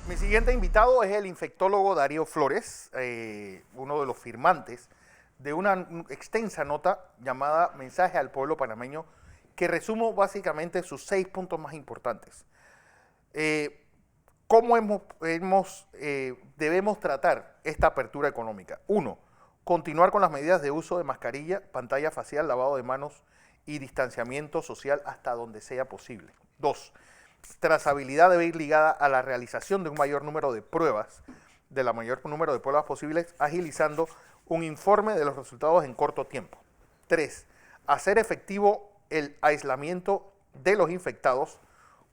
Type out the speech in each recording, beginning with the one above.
Mi siguiente invitado es el infectólogo Darío Flores, uno de los firmantes de una extensa nota llamada Mensaje al Pueblo Panameño, que resumo básicamente sus 6 puntos más importantes. Eh, ¿Cómo debemos tratar esta apertura económica? Uno, continuar con las medidas de uso de mascarilla, pantalla facial, lavado de manos y distanciamiento social hasta donde sea posible. Dos, trazabilidad debe ir ligada a la realización de un mayor número de pruebas, de la mayor número de pruebas posibles, agilizando un informe de los resultados en corto tiempo. Tres, hacer efectivo el aislamiento de los infectados,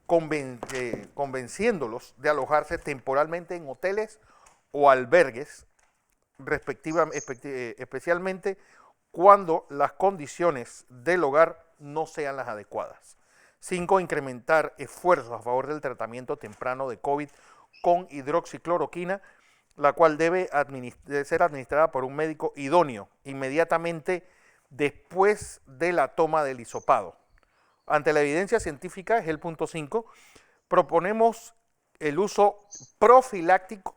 convenciéndolos de alojarse temporalmente en hoteles o albergues, especialmente cuando las condiciones del hogar no sean las adecuadas. 5. Incrementar esfuerzos a favor del tratamiento temprano de COVID con hidroxicloroquina, la cual debe ser administrada por un médico idóneo inmediatamente después de la toma del hisopado. Ante la evidencia científica, es el punto 5, proponemos el uso profiláctico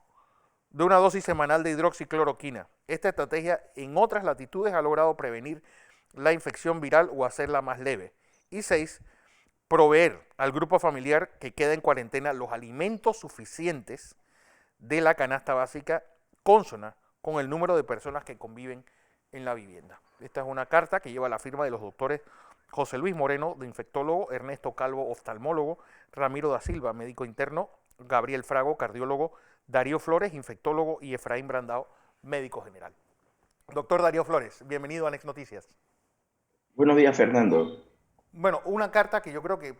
de una dosis semanal de hidroxicloroquina. Esta estrategia en otras latitudes ha logrado prevenir la infección viral o hacerla más leve. Y 6, proveer al grupo familiar que queda en cuarentena los alimentos suficientes de la canasta básica consona con el número de personas que conviven en la vivienda. Esta es una carta que lleva la firma de los doctores José Luis Moreno, de infectólogo, Ernesto Calvo, oftalmólogo, Ramiro da Silva, médico interno, Gabriel Frago, cardiólogo, Darío Flores, infectólogo, y Efraín Brandao, médico general. Doctor Darío Flores, bienvenido a Next Noticias. Buenos días, Fernando. Bueno, una carta que yo creo que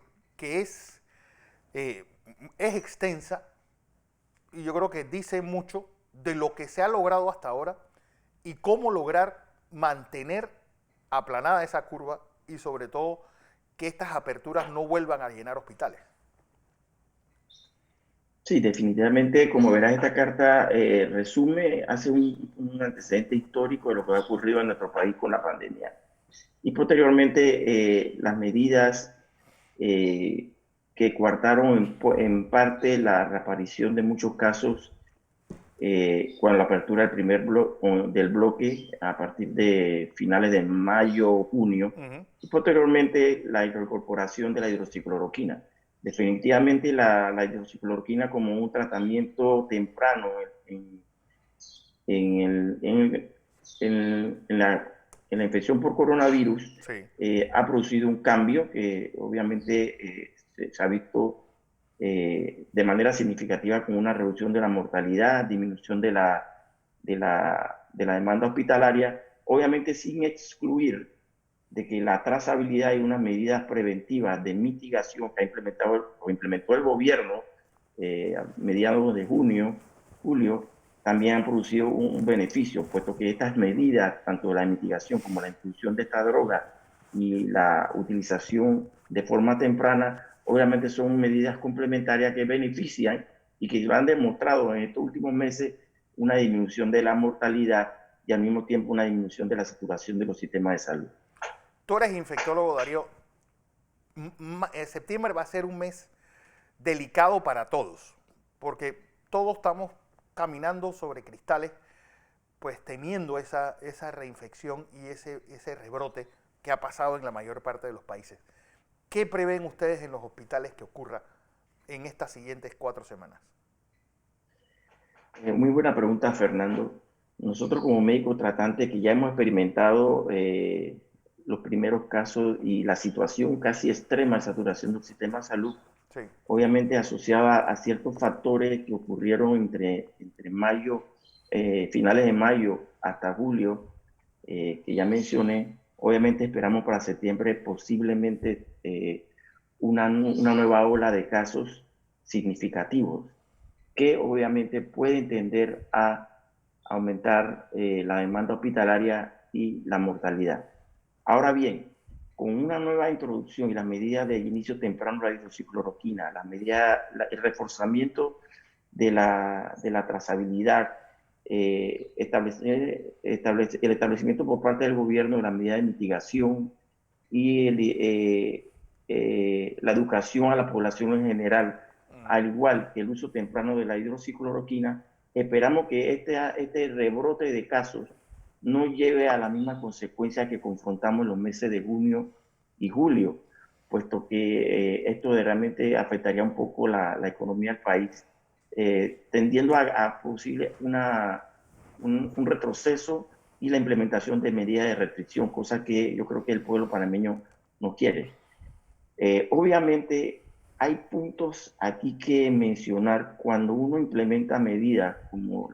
eh, es extensa y yo creo que dice mucho de lo que se ha logrado hasta ahora y cómo lograr mantener aplanada esa curva y sobre todo que estas aperturas no vuelvan a llenar hospitales. Sí, definitivamente, como verás, esta carta resume, hace un antecedente histórico de lo que ha ocurrido en nuestro país con la pandemia. Y posteriormente, las medidas que coartaron en parte la reaparición de muchos casos con la apertura del bloque a partir de finales de mayo o junio, y posteriormente la incorporación de la hidroxicloroquina. Definitivamente la hidroxicloroquina como un tratamiento temprano en, el, en, el, en la infección por coronavirus Sí. ha producido un cambio que obviamente se ha visto de manera significativa con una reducción de la mortalidad, disminución de la demanda hospitalaria, obviamente sin excluir de que la trazabilidad y unas medidas preventivas de mitigación que implementó el gobierno a mediados de julio, también han producido un beneficio, puesto que estas medidas, tanto la mitigación como la inclusión de esta droga y la utilización de forma temprana, obviamente son medidas complementarias que benefician y que han demostrado en estos últimos meses una disminución de la mortalidad y al mismo tiempo una disminución de la saturación de los sistemas de salud. Tú eres infectólogo, Darío. Septiembre va a ser un mes delicado para todos, porque todos estamos caminando sobre cristales, pues temiendo esa reinfección y ese rebrote que ha pasado en la mayor parte de los países. ¿Qué prevén ustedes en los hospitales que ocurra en estas siguientes 4 semanas? Muy buena pregunta, Fernando. Nosotros como médicos tratantes que ya hemos experimentado los primeros casos y la situación casi extrema de saturación del sistema de salud, Sí. obviamente asociada a ciertos factores que ocurrieron entre mayo, finales de mayo hasta julio, que ya mencioné. Obviamente esperamos para septiembre posiblemente una nueva ola de casos significativos que obviamente pueden tender a aumentar la demanda hospitalaria y la mortalidad. Ahora bien, con una nueva introducción y las medidas de inicio temprano de la hidroxicloroquina, el reforzamiento de la trazabilidad, el establecimiento por parte del gobierno de la medida de mitigación y la educación a la población en general al igual que el uso temprano de la hidroxicloroquina, esperamos que este rebrote de casos no lleve a la misma consecuencia que confrontamos en los meses de junio y julio, puesto que esto realmente afectaría un poco la economía del país, tendiendo a posible un retroceso y la implementación de medidas de restricción, cosa que yo creo que el pueblo panameño no quiere. Obviamente hay puntos aquí que mencionar cuando uno implementa medidas como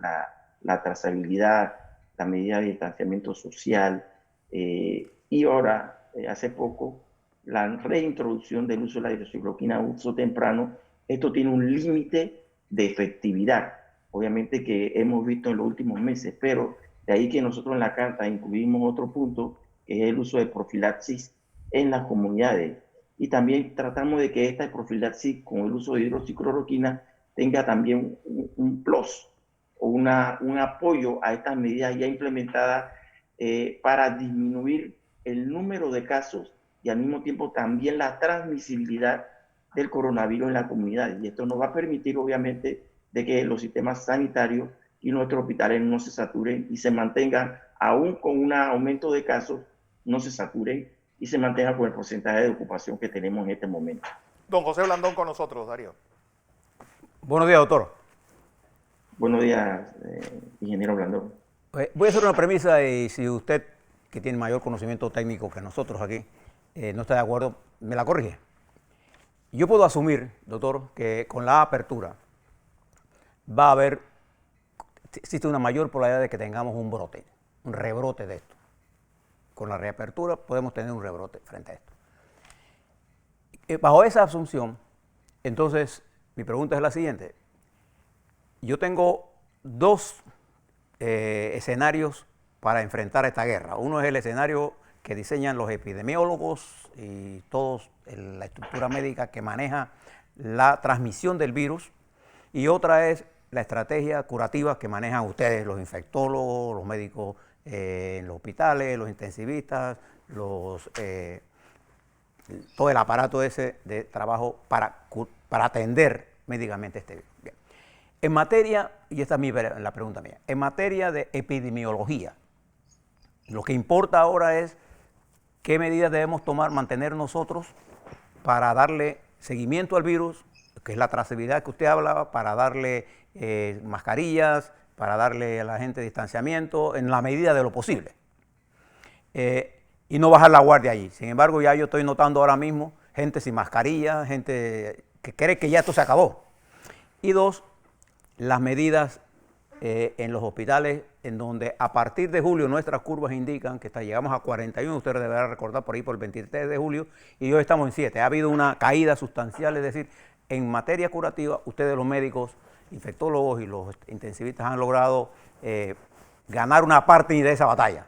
la trazabilidad, la medida de distanciamiento social y ahora, hace poco, la reintroducción del uso de la hidroxicloroquina a uso temprano. Esto tiene un límite de efectividad, obviamente que hemos visto en los últimos meses, pero de ahí que nosotros en la carta incluimos otro punto, que es el uso de profilaxis en las comunidades. Y también tratamos de que esta profilaxis con el uso de hidroxicloroquina tenga también un plus o un apoyo a estas medidas ya implementadas para disminuir el número de casos y al mismo tiempo también la transmisibilidad del coronavirus en la comunidad. Y esto nos va a permitir, obviamente, de que los sistemas sanitarios y nuestros hospitales no se saturen y se mantengan, aún con un aumento de casos, no se saturen y se mantenga con el porcentaje de ocupación que tenemos en este momento. Don José Blandón con nosotros, Darío. Buenos días, doctor. Buenos días, ingeniero Blandón. Voy a hacer una premisa y si usted, que tiene mayor conocimiento técnico que nosotros aquí, no está de acuerdo, me la corrige. Yo puedo asumir, doctor, que con la apertura va a haber, existe una mayor probabilidad de que tengamos un brote, un rebrote de esto. Con la reapertura podemos tener un rebrote frente a esto. Bajo esa asunción, entonces, mi pregunta es la siguiente. Yo tengo dos escenarios para enfrentar esta guerra. Uno es el escenario que diseñan los epidemiólogos y toda la estructura médica que maneja la transmisión del virus, y otra es la estrategia curativa que manejan ustedes, los infectólogos, los médicos en los hospitales, los intensivistas, todo el aparato ese de trabajo para atender médicamente este virus. Bien. En materia, y esta es la pregunta mía, en materia de epidemiología, lo que importa ahora es qué medidas debemos tomar, mantener nosotros para darle seguimiento al virus, que es la trazabilidad que usted hablaba, para darle mascarillas, para darle a la gente distanciamiento en la medida de lo posible. Y no bajar la guardia allí. Sin embargo, ya yo estoy notando ahora mismo gente sin mascarilla, gente que cree que ya esto se acabó. Y dos, las medidas en los hospitales, en donde a partir de julio nuestras curvas indican que llegamos a 41, ustedes deberán recordar por ahí por el 23 de julio, y hoy estamos en 7. Ha habido una caída sustancial, es decir, en materia curativa, ustedes los médicos, infectólogos y los intensivistas han logrado ganar una parte de esa batalla.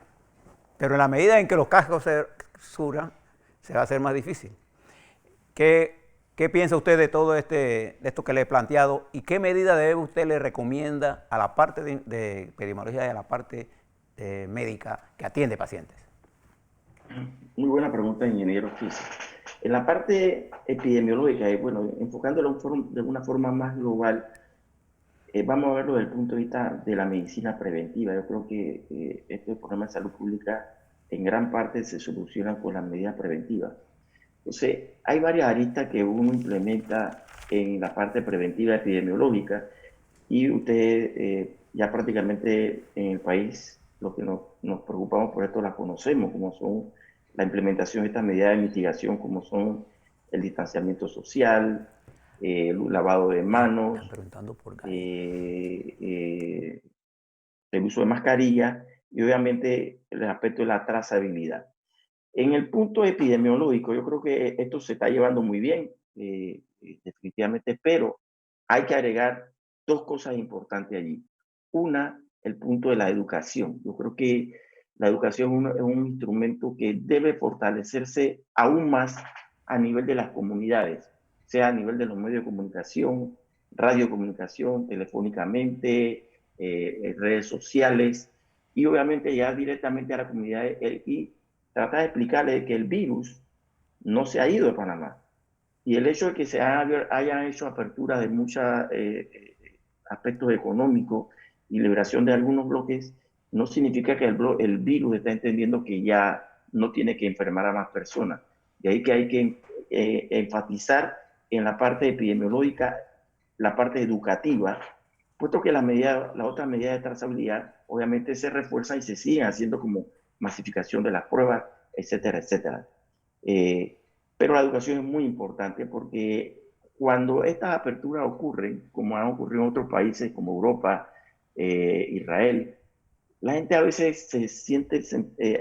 Pero en la medida en que los casos se suran, se va a hacer más difícil. ¿Qué piensa usted de todo de esto que le he planteado y qué medida usted le recomienda a la parte de epidemiología y a la parte médica que atiende pacientes? Muy buena pregunta, ingeniero. En la parte epidemiológica, bueno, enfocándolo de una forma más global, vamos a verlo desde el punto de vista de la medicina preventiva. Yo creo que estos problemas de salud pública en gran parte se solucionan con las medidas preventivas. Entonces, hay varias aristas que uno implementa en la parte preventiva epidemiológica y ustedes ya prácticamente en el país, los que nos preocupamos por esto, las conocemos, como son la implementación de estas medidas de mitigación, como son el distanciamiento social, el lavado de manos, el uso de mascarilla y obviamente el aspecto de la trazabilidad. En el punto epidemiológico, yo creo que esto se está llevando muy bien, definitivamente, pero hay que agregar dos cosas importantes allí. Una, el punto de la educación. Yo creo que la educación es un instrumento que debe fortalecerse aún más a nivel de las comunidades, sea a nivel de los medios de comunicación, radiocomunicación, telefónicamente, redes sociales, y obviamente ya directamente a la comunidad y tratar de explicarle que el virus no se ha ido de Panamá, Y el hecho de que hayan hecho apertura de muchos aspectos económicos y liberación de algunos bloques, no significa que el virus está entendiendo que ya no tiene que enfermar a más personas. De ahí que hay que enfatizar en la parte epidemiológica, la parte educativa, puesto que las otras medidas de trazabilidad obviamente se refuerzan y se siguen haciendo como masificación de las pruebas, etcétera, etcétera. Pero la educación es muy importante porque cuando estas aperturas ocurren, como han ocurrido en otros países como Europa, Israel, la gente a veces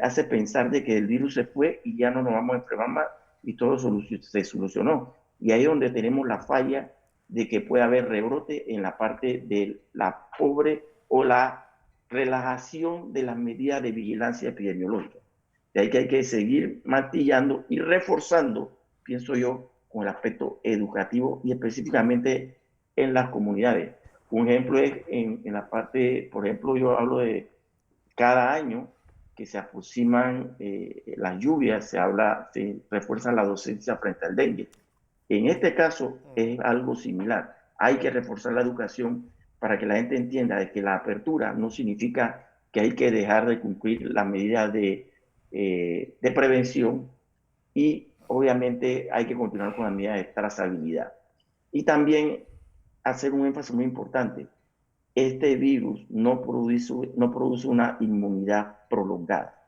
hace pensar de que el virus se fue y ya no nos vamos a enfermar más y todo se solucionó. Y ahí es donde tenemos la falla de que puede haber rebrote en la parte de la pobre o la relajación de las medidas de vigilancia epidemiológica. De ahí que hay que seguir martillando y reforzando, pienso yo, con el aspecto educativo y específicamente en las comunidades. Un ejemplo es en la parte, por ejemplo, yo hablo de cada año que se aproximan las lluvias, se refuerza la docencia frente al dengue. En este caso es algo similar. Hay que reforzar la educación para que la gente entienda de que la apertura no significa que hay que dejar de cumplir las medidas de prevención y obviamente hay que continuar con las medidas de trazabilidad. Y también hacer un énfasis muy importante. Este virus no produce una inmunidad prolongada.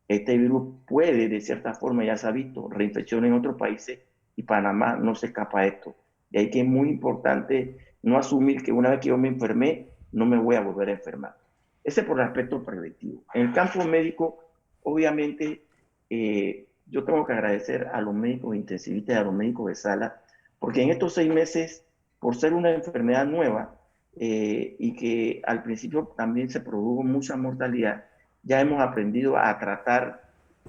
Este virus puede, de cierta forma, ya se ha visto, reinfección en otros países y Panamá no se escapa de esto. De ahí que es muy importante no asumir que una vez que yo me enfermé, no me voy a volver a enfermar. Ese por el aspecto preventivo. En el campo médico, obviamente, yo tengo que agradecer a los médicos intensivistas y a los médicos de sala, porque en estos 6 meses, por ser una enfermedad nueva, y que al principio también se produjo mucha mortalidad, ya hemos aprendido a tratar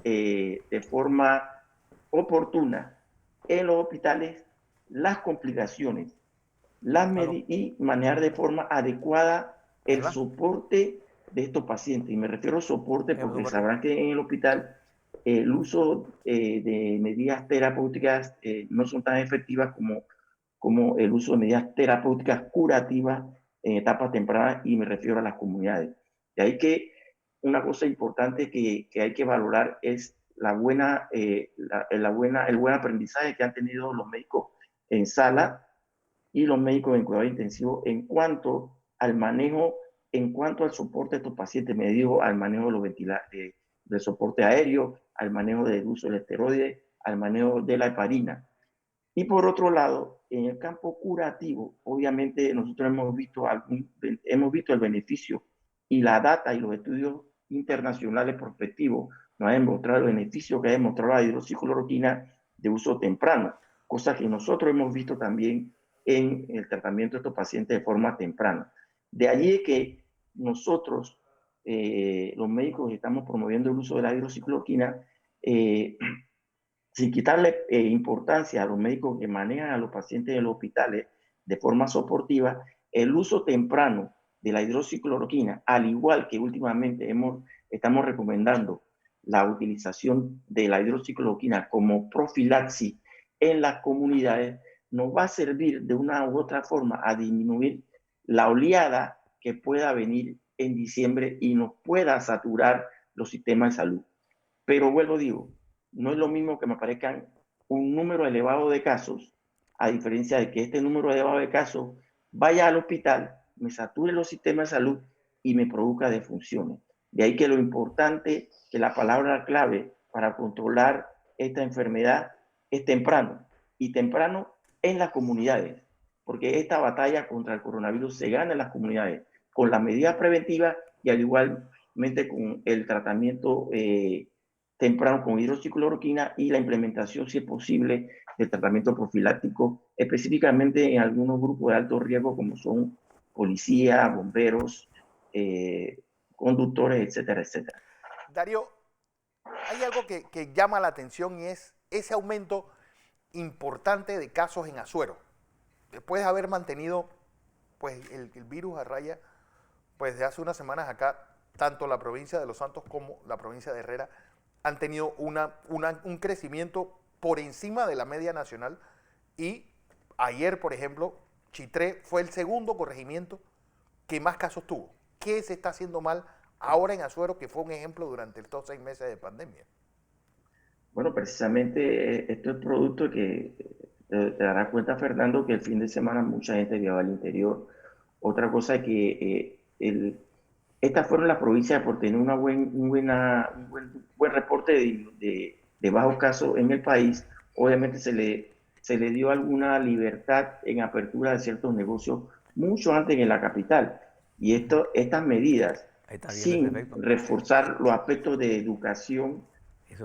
de forma oportuna en los hospitales las complicaciones y manejar de forma adecuada el soporte de estos pacientes. Y me refiero al soporte porque sabrán que en el hospital el uso de medidas terapéuticas no son tan efectivas como el uso de medidas terapéuticas curativas en etapas tempranas, y me refiero a las comunidades. De ahí que una cosa importante que hay que valorar es el buen aprendizaje que han tenido los médicos en sala y los médicos en cuidado intensivo en cuanto al manejo, en cuanto al soporte de estos pacientes, me digo, al manejo de los del soporte aéreo, al manejo del uso del esteroide, al manejo de la heparina. Y por otro lado, en el campo curativo, obviamente nosotros hemos visto el beneficio, y la data y los estudios internacionales prospectivos nos han demostrado el beneficio que ha demostrado la hidroxicloroquina de uso temprano, cosa que nosotros hemos visto también en el tratamiento de estos pacientes de forma temprana. De allí que nosotros, los médicos, estamos promoviendo el uso de la hidroxicloroquina, sin quitarle importancia a los médicos que manejan a los pacientes en los hospitales de forma soportiva. El uso temprano de la hidroxicloroquina, al igual que últimamente estamos recomendando la utilización de la hidroxicloroquina como profilaxis en las comunidades, nos va a servir de una u otra forma a disminuir la oleada que pueda venir en diciembre y nos pueda saturar los sistemas de salud. Pero vuelvo, digo, no es lo mismo que me aparezcan un número elevado de casos, a diferencia de que este número elevado de casos vaya al hospital, me sature los sistemas de salud y me produzca defunciones. De ahí que lo importante, que la palabra clave para controlar esta enfermedad es temprano, y temprano en las comunidades, porque esta batalla contra el coronavirus se gana en las comunidades, con las medidas preventivas y al igualmente con el tratamiento temprano con hidroxicloroquina y la implementación, si es posible, del tratamiento profiláctico, específicamente en algunos grupos de alto riesgo como son policías, bomberos, conductores, etcétera, etcétera. Darío, hay algo que llama la atención y es ese aumento importante de casos en Azuero. Después de haber mantenido pues, el virus a raya, pues de hace unas semanas acá, tanto la provincia de Los Santos como la provincia de Herrera han tenido un crecimiento por encima de la media nacional Y ayer, por ejemplo, Chitré fue el segundo corregimiento que más casos tuvo. ¿Qué se está haciendo mal ahora en Azuero, que fue un ejemplo durante estos 6 meses de pandemia? Bueno, precisamente esto es producto que te darás cuenta, Fernando, que el fin de semana mucha gente viajaba al interior. Otra cosa es que estas fueron las provincias por tener un buen reporte de bajos casos en el país. Obviamente se le dio alguna libertad en apertura de ciertos negocios mucho antes que en la capital. Y estas medidas, Ahí está viendo ese sin efecto. reforzar los aspectos de educación Eso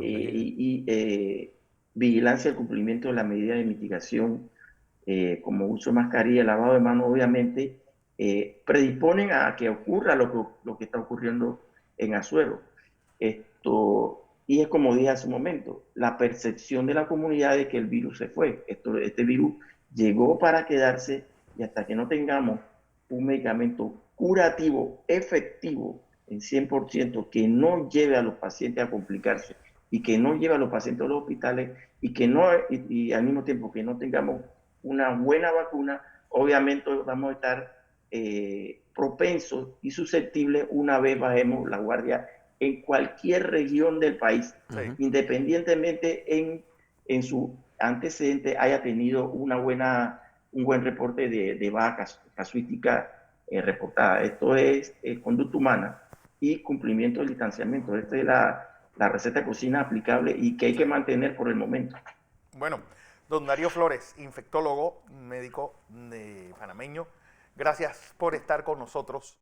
vigilancia del cumplimiento de las medidas de mitigación, como uso de mascarilla, lavado de manos, obviamente, predisponen a que ocurra lo que está ocurriendo en Azuero. Y es como dije hace un momento, la percepción de la comunidad de que el virus se fue. Este virus llegó para quedarse y hasta que no tengamos un medicamento curativo, efectivo, en 100%, que no lleve a los pacientes a complicarse y que no lleve a los pacientes a los hospitales y al mismo tiempo que no tengamos una buena vacuna, obviamente vamos a estar propensos y susceptibles una vez bajemos la guardia en cualquier región del país, Sí. independientemente en su antecedente haya tenido un buen reporte de baja casuística reportada. Esto es conducta humana y cumplimiento del distanciamiento. Esta es la receta de cocina aplicable y que hay que mantener por el momento. Bueno, don Darío Flores, infectólogo, médico panameño, gracias por estar con nosotros.